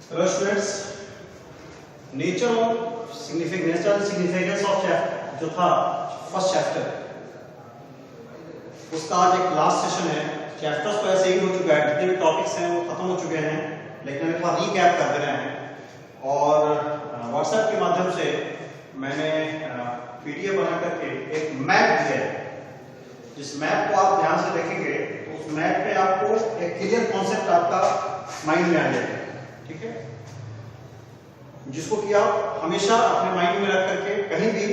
Hello students, nature of significance of जो था first chapter, उसका आज एक लास्ट सेशन है। चैप्टर्स तो ऐसे ही हो चुका है, जितने भी टॉपिक्स हैं वो खत्म हो चुके हैं, लेकिन हम एक बार रीकैप कर दे रहे हैं। और व्हाट्सएप के माध्यम से मैंने पीडीएफ बना करके एक मैप दिया है। जिस मैप को आप ध्यान से देखेंगे तो उस मैप पे आपको एक क्लियर कॉन्सेप्ट आपका माइंड में आ जाएगा, ठीक है, जिसको कि आप हमेशा अपने माइंड में रख करके कहीं भी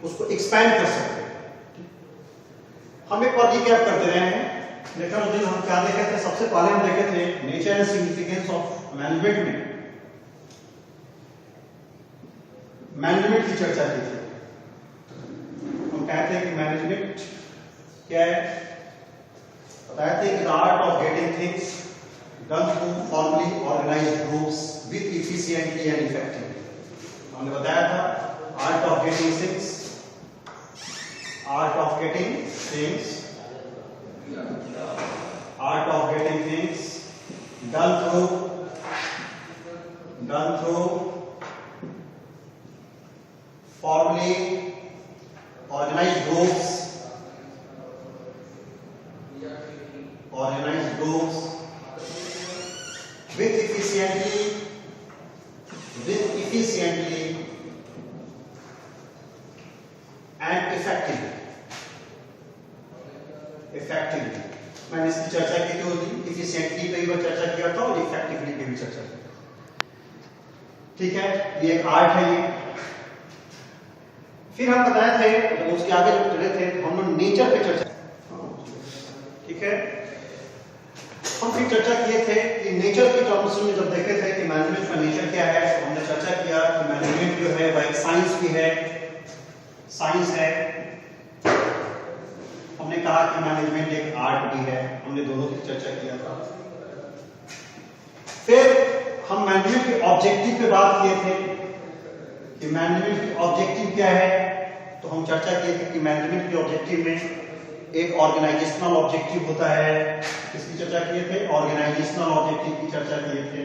उसको एक्सपैंड कर सकते हैं। हम एक बार रिकैप करते रहे हैं। देखा उस दिन हम क्या देखे थे? सबसे पहले हम देखे थे nature and significance of management में मैनेजमेंट की चर्चा की थी। हम कहते हैं कि मैनेजमेंट क्या है, बताया थे कि the art of getting things done through formally organized groups with efficiently and effectively। हमने बताया था art of getting things art of getting things done through formally organized groups with efficiently and effectively। मैंने इसकी चर्चा की थी, efficiently पे भी चर्चा किया था और effectively पे भी चर्चा की, ठीक है। ये एक आर्ट है ये। फिर हम बताए थे, जब उसके आगे जब चले थे हम लोग नेचर पे चर्चा, ठीक है। हम फिर चर्चा किए थे कि नेचर की टर्म्स में जब देखे थे कि मैनेजमेंट का नेचर क्या है, तो हमने चर्चा किया कि मैनेजमेंट जो है वह एक साइंस भी है, साइंस है। हमने कहा कि मैनेजमेंट एक आर्ट भी है, हमने दोनों की चर्चा किया था। फिर हम मैनेजमेंट के ऑब्जेक्टिव पे बात किए थे कि मैनेजमेंट की ऑब्जेक्टिव क्या है। तो हम चर्चा किए थे कि मैनेजमेंट के ऑब्जेक्टिव में एक ऑर्गेनाइजेशनल ऑब्जेक्टिव होता है। इसकी चर्चा किए थे, ऑर्गेनाइजेशनल ऑब्जेक्टिव की चर्चा किए थे।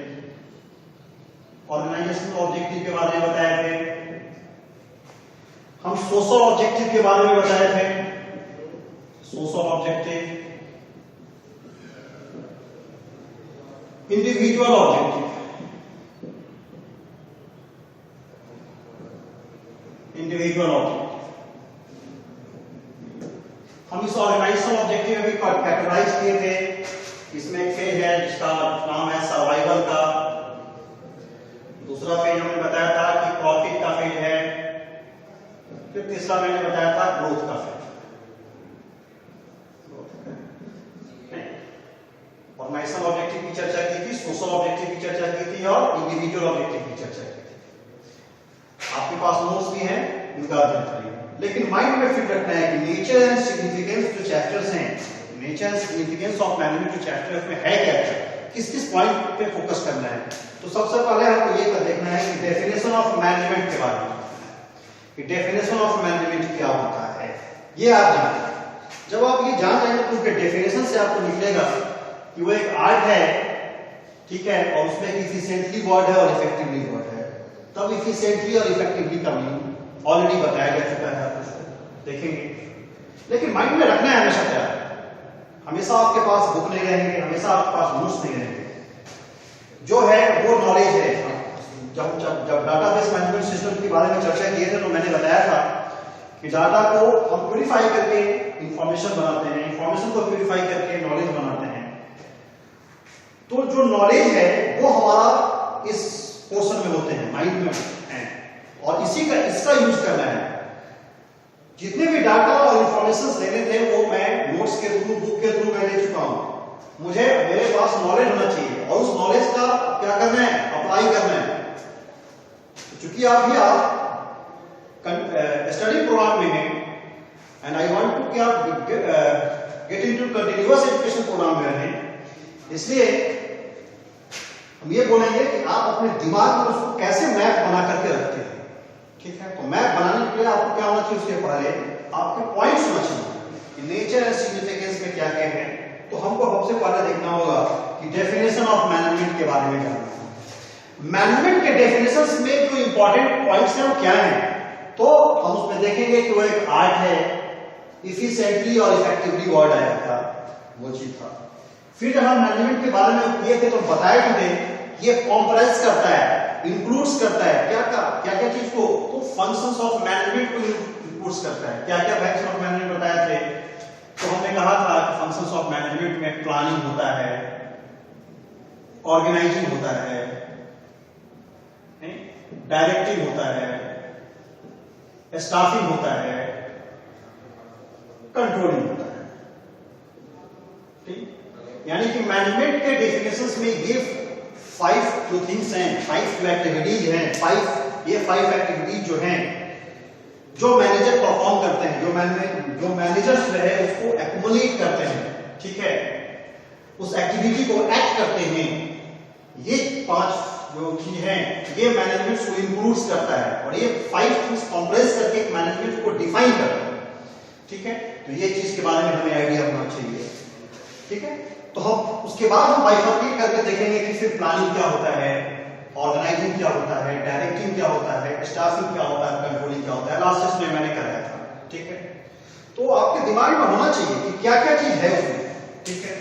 ऑर्गेनाइजेशनल ऑब्जेक्टिव के बारे में बताए थे। हम सोशल ऑब्जेक्टिव के बारे में बताए थे। सोशल ऑब्जेक्टिव, इंडिविजुअल ऑब्जेक्टिव, हम इस ऑर्गेनाइजेशनल ऑब्जेक्टिव में भी कैटेगराइज किए थे। इसमें एक फेज है जिसका नाम है सर्वाइवल का। दूसरा फेज हमने बताया था कि प्रॉफिट का फेज है। फिर तीसरा मैंने बताया था ग्रोथ का फेज। ऑर्गेनाइजेशनल ऑब्जेक्टिव की चर्चा की थी, सोशल ऑब्जेक्टिव की चर्चा की थी और इंडिविजुअल ऑब्जेक्टिव की चर्चा की थी। आपके पास नोट्स भी हैं, इनका अध्ययन करिए। लेकिन माइंड में फिट रखना है कि नेचर एंड सिग्निफिकेंस जो चैप्टर्स हैं, nature and significance of management जो चैप्टर में है क्या, किस पॉइंट पे फोकस करना है। तो सबसे पहले हमको ये देखना है कि डेफिनेशन ऑफ मैनेजमेंट के बारे में, कि डेफिनेशन ऑफ मैनेजमेंट क्या होता है, ये आप जानें। जब आप ये जान जाएंगे तो उसके डेफिनेशन से आपको निकलेगा कि वो एक आर्ट है, ठीक है, और उसमें इफिशिएंटली वर्ड है और इफेक्टिवली वर्ड है। तब इफिशिएंटली और इफेक्टिवली का मीनिंग ऑलरेडी बताया जा चुका है, आप उसको देखेंगे। लेकिन माइंड में रखना है हमेशा क्या, हमेशा आपके पास बुक नहीं रहेंगे, हमेशा आपके पास नोट्स नहीं रहेंगे। जो है वो नॉलेज है। जब डाटाबेस मैनेजमेंट सिस्टम के बारे में चर्चा किए थे तो मैंने बताया था कि डाटा को हम प्यूरिफाई करके इंफॉर्मेशन बनाते हैं, इंफॉर्मेशन को प्यूरिफाई करके नॉलेज बनाते हैं। तो जो नॉलेज है वो हमारा इस पोर्शन में होते हैं, माइंड में है, और इसका यूज करना है। जितने भी डाटा और इंफॉर्मेशन लेने थे वो मैं नोट्स के थ्रू, बुक के थ्रू मैं ले चुका हूं। मुझे मेरे पास नॉलेज होना चाहिए और उस नॉलेज का क्या करना है, अप्लाई करना है। चूंकि आप स्टडी प्रोग्राम में हैं एंड आई वांट टू कि आप get into continuous education program में रहें, इसलिए हम ये बोलेंगे कि आप अपने दिमाग में उसको कैसे मैप बना करके रखते हैं, ठीक है। तो मैप बनाने के लिए आपको क्या होना चाहिए, उसके पहले आपके पॉइंट्स होना चाहिए कि नेचर एंड सिग्निफिकेंस में क्या क्या है। तो हमको सबसे पहले देखना होगा कि डेफिनेशन ऑफ मैनेजमेंट के बारे में जानना है। मैनेजमेंट के डेफिनेशंस में जो इंपॉर्टेंट पॉइंट्स हैं वो क्या हैं, तो हम उसमें देखेंगे कि वो एक आर्ट है, इफिशिएंटली और इफेक्टिवली वर्ड आया था, वो चीज था। फिर जब हम मैनेजमेंट के बारे में किए थे तो बताए थे ये कॉम्प्रेस करता है, इंक्लूड्स करता है क्या क्या चीज को, तो फंक्शंस ऑफ मैनेजमेंट को इंक्लूड्स करता है। क्या क्या फंक्शन ऑफ मैनेजमेंट बताए थे, तो हमने कहा था कि फंक्शंस ऑफ मैनेजमेंट में प्लानिंग होता है, ऑर्गेनाइजिंग होता है, डायरेक्टिंग होता है, स्टाफिंग होता है, कंट्रोलिंग होता है। ठीक, यानी कि मैनेजमेंट के डेफिनेशंस में ये 5 जो थिंग्स हैं, 5 जो एक्टिविटीज हैं, 5 एक्टिविटीज जो हैं, जो मैनेजर परफॉर्म करते हैं, जो मैनेजर्स जो है उसको एक्युमुलेट करते हैं, ठीक है, उस एक्टिविटी को एक्ट करते हैं, ये 5 जो चीज है ये मैनेजमेंट को इंक्लूड्स करता है, और ये 5 थिंग्स कंप्रेस करके एक मैनेजमेंट को डिफाइन करता है। ठीक है, तो ये चीज के बारे में हमें आइडिया होना चाहिए। ठीक है, तो हम उसके बाद हम बाइफर्केट करके देखेंगे कि फिर प्लानिंग क्या होता है, ऑर्गेनाइजिंग क्या होता है, डायरेक्टिंग क्या होता है, स्टाफिंग क्या होता है, कंट्रोलिंग क्या होता है। लास्ट में मैंने कराया था। ठीक है, तो आपके दिमाग में होना चाहिए कि क्या क्या चीज है उसमें। ठीक है,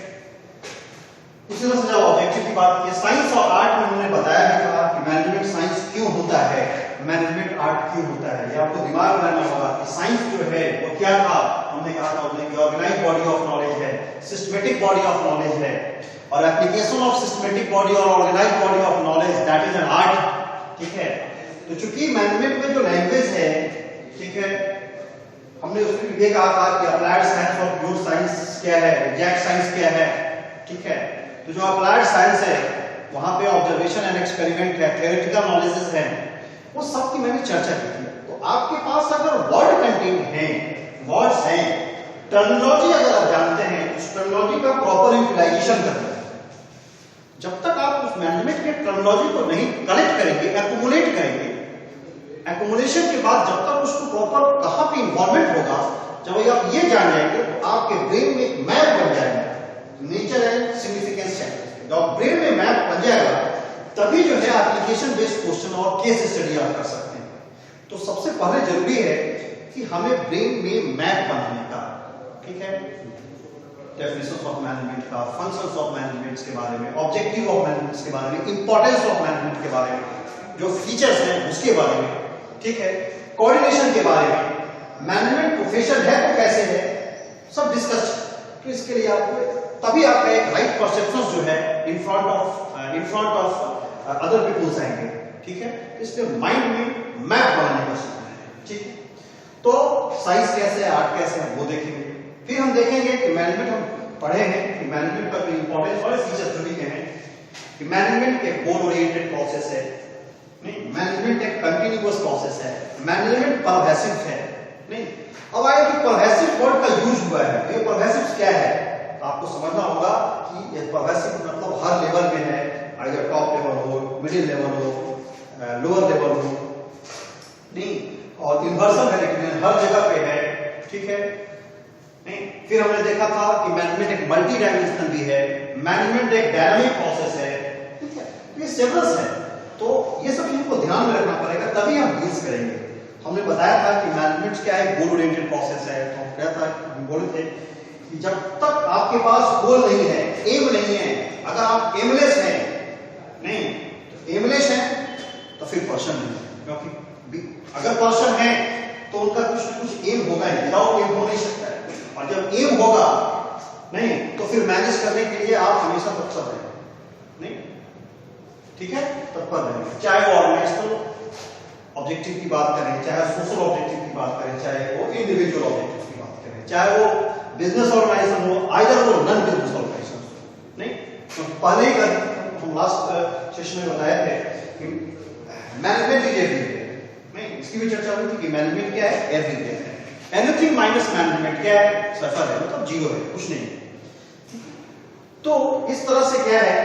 उसी तरह से जब ऑब्जेक्टिव की बात की, साइंस और आर्ट में उन्होंने बताया भी था कि मैनेजमेंट साइंस क्यों होता है, मैनेजमेंट आर्ट क्यों होता है। ये आपको दिमाग में रहना होगा कि साइंस जो है वो क्या था। हमने कहा था कि ऑर्गेनाइज्ड बॉडी ऑफ नॉलेज है, सिस्टमेटिक बॉडी ऑफ नॉलेज है, और एप्लीकेशन ऑफ सिस्टमेटिक बॉडी और organised body of knowledge that is an art. ठीक है, तो चूंकि मैनेजमेंट में जो लैंग्वेज है, ठीक है, हमने उसमें ये कहा था कि अप्लाइड साइंस और प्योर साइंस क्या है, एग्जैक्ट साइंस क्या है। ठीक है, तो जो अप्लाइड साइंस है वहां पे ऑब्जर्वेशन एंड एक्सपेरिमेंट है, थ्योरेटिकल नॉलेजेस है, वो सब की मैंने चर्चा की थी। तो आपके पास अगर वर्ड कंटेंट है, वर्ड्स हैं, टर्मिनोलॉजी अगर आप जानते हैं, उस टर्मिनोलॉजी का प्रॉपर यूटिलाइजेशन करते हैं। जब तक आप उस मैनेजमेंट के टर्मिनोलॉजी को नहीं कलेक्ट करेंगे, एक्युमुलेट करेंगे, एक्युमुलेशन के बाद जब तक उसको प्रॉपर कहां पे इन्वॉल्वमेंट होगा, जब आप ये जान जाएंगे तो आपके ब्रेन में एक मैप बन जाएगा, नेचर एंड सिग्निफिकेंस चैप्टर। जब ब्रेन में मैप बन जाएगा तभी जो है एप्लीकेशन बेस्ड क्वेश्चन और केस स्टडी आप कर सकते हैं। तो सबसे पहले जरूरी है कि हमें ब्रेन में मैप बनाने का, ठीक है, डेफिनेशंस ऑफ मैनेजमेंट का, फंक्शंस ऑफ मैनेजमेंट के बारे में, ऑब्जेक्टिव ऑफ मैनेजमेंट के बारे में, इंपॉर्टेंस ऑफ मैनेजमेंट के बारे में, जो फीचर्स हैं उसके बारे में, ठीक है, कोऑर्डिनेशन के बारे में, मैनेजमेंट प्रोफेशन है तो कैसे है, सब डिस्कस। तो इसके लिए आपको तभी आपका एक राइट परसेप्शन जो है in front of other peoples आएंगे। ठीक है, इसलिए माइंड में मैप बनाने का सीखना है। ठीक है, तो साइंस कैसे है, आर्ट कैसे है, वो देखेंगे। फिर हम देखेंगे कि मैनेजमेंट हम पढ़े हैं कि मैनेजमेंट का इंपॉर्टेंस और फीचर्स जो भी हैं कि मैनेजमेंट एक गोल ओरिएंटेड प्रोसेस है, नहीं, मैनेजमेंट एक कंटिन्यूअस प्रोसेस है, मैनेजमेंट परवेसिव है। नहीं, अब आए कि परवेसिव वर्ड का यूज हुआ है, ये परवेसिव क्या है, तो आपको समझना होगा कि ये परवेसिव मतलब हर लेवल में है, अगर टॉप लेवल हो, मिडिल लेवल हो, लोअर लेवल हो, नहीं, और इन्वर्सन है लेकिन हर जगह पे है। ठीक है, नहीं, फिर हमने देखा था कि मैनेजमेंट एक मल्टी डायमेंशनल भी है, मैनेजमेंट एक डायनामिक प्रोसेस है। ठीक है, तो ये सेवरल्स है, तो ये सब चीजों को ध्यान में रखना पड़ेगा, तभी हम डील्स करेंगे। हमने बताया था कि मैनेजमेंट क्या है, गोल ओरिएंटेड प्रोसेस है। तो हम क्या था, हम बोले थे कि जब तक आपके पास गोल नहीं है, एम नहीं है, अगर आप एमलेस हैं, नहीं, तो एमलेस है तो फिर पर्सन नहीं है, क्योंकि अगर पर्सन है तो उनका कुछ एम होगा ही, विदाउट एम हो नहीं सकता है, और जब एम होगा नहीं तो फिर मैनेज करने के लिए आप हमेशा तत्पर रहें, नहीं, ठीक है, तत्पर रहें, चाहे वो ऑर्गेनाइजेशनल ऑब्जेक्टिव की बात करें, चाहे सोशल ऑब्जेक्टिव की बात करें, चाहे वो इंडिविजुअल ऑब्जेक्टिव की बात करें, चाहे वो बिजनेस ऑर्गेनाइजेशन हो, आइदर वो नॉन बिजनेस ऑर्गेनाइजेशन हो। नहीं, तो पहले ही हम लास्ट सेशन में बताए थे कि मैनेजमेंट इज एवरीवेयर, नहीं, इसकी भी चर्चा हुई थी कि मैनेजमेंट क्या है, एवरीवेयर है। एनीथिंग माइनस मैनेजमेंट क्या है, सफर है, मतलब जीरो है, कुछ नहीं है। तो इस तरह से क्या है,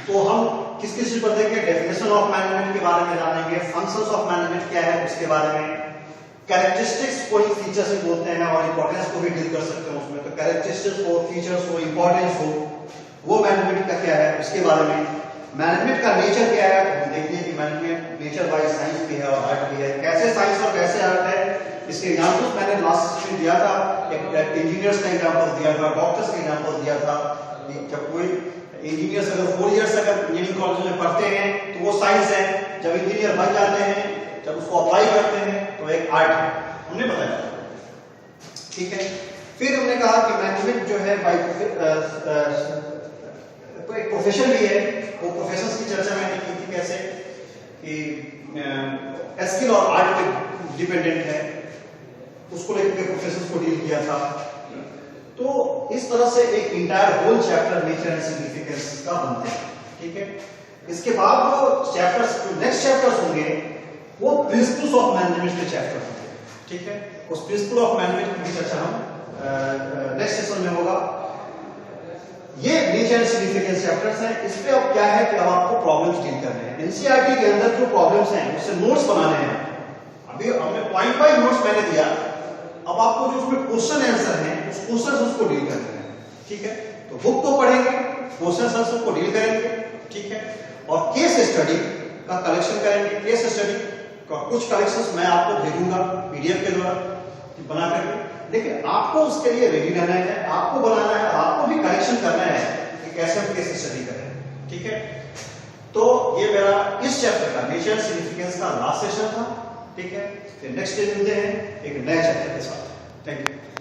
तो हम किस किस चीज पर देखेंगे, डेफिनेशन ऑफ मैनेजमेंट के बारे में जानेंगे, फंक्शंस ऑफ मैनेजमेंट क्या है उसके बारे में, कैरेक्टरिस्टिक्स को ही फीचर्स से बोलते हैं और इंपॉर्टेंस को भी डील कर सकते हैं उसमें। तो कैरेक्टरिस्टिक्स हो, फीचर्स हो, इंपॉर्टेंस हो, वो मैनेजमेंट का क्या है उसके बारे में। मैनेजमेंट का नेचर क्या है, हम देखते हैं कि मैनेजमेंट नेचर वाइज साइंस भी है और आर्ट भी है। कैसे साइंस और कैसे आर्ट है, इसके एग्जांपल्स मैंने लास्ट में दिया था। एक इंजीनियर्स का एग्जांपल दिया था, डॉक्टर्स का एग्जांपल दिया था। जब कोई इंजीनियर्स अगर 4 इयर्स अगर इंजीनियरिंग कॉलेज में पढ़ते हैं तो वो साइंस है, जब इंजीनियर बन जाते हैं, जब उसको अप्लाई करते हैं तो एक आर्ट है, हमने बताया। ठीक है, फिर हमने कहा कि मैनेजमेंट जो है बाय तो एक प्रोफेशन भी है। वो प्रोफेशंस की चर्चा मैंने की थी कैसे कि स्किल और आर्ट पे डिपेंडेंट है, उसको लेकर प्रोफेशंस को डील किया था। तो इस तरह से एक entire whole chapter nature and significance का बनते हैं। ठीक है, इसके बाद वो चैप्टर्स, जो नेक्स्ट चैप्टर्स होंगे वो प्रिंसिपल्स ऑफ मैनेजमेंट के चैप्टर होंगे। ठीक है, उस प्रिंसिपल ऑफ मैनेजमेंट की चर्चा हम नेक्स्ट सेशन में होगा। ये नेचर एंड सिग्निफिकेंस चैप्टर्स हैं। इस पे अब क्या है कि अब आपको प्रॉब्लम्स डील करने हैं। एनसीईआरटी के अंदर जो प्रॉब्लम्स हैं उससे नोट्स बनाने हैं। अभी हमने पॉइंट बाय नोट्स मैंने दिया, अब आपको जो उसमें क्वेश्चन आंसर हैं उस क्वेश्चन उसको डील करने हैं। ठीक है, तो बुक तो पढ़ेंगे, क्वेश्चन आंसर को डील करेंगे। ठीक है, और केस स्टडी का कलेक्शन करेंगे। केस स्टडी का कुछ कलेक्शंस मैं आपको भेजूंगा पीडीएफ के द्वारा बना करके, लेकिन आपको उसके लिए रेडी रहना है, आपको बनाना है, आपको भी करेक्शन करना है कि कैसे हम केस स्टडी करें। ठीक है, तो ये मेरा इस चैप्टर का नेचर सिग्निफिकेंस का लास्ट सेशन था। ठीक है, फिर नेक्स्ट डे मिलते हैं एक नए चैप्टर के साथ। Thank you.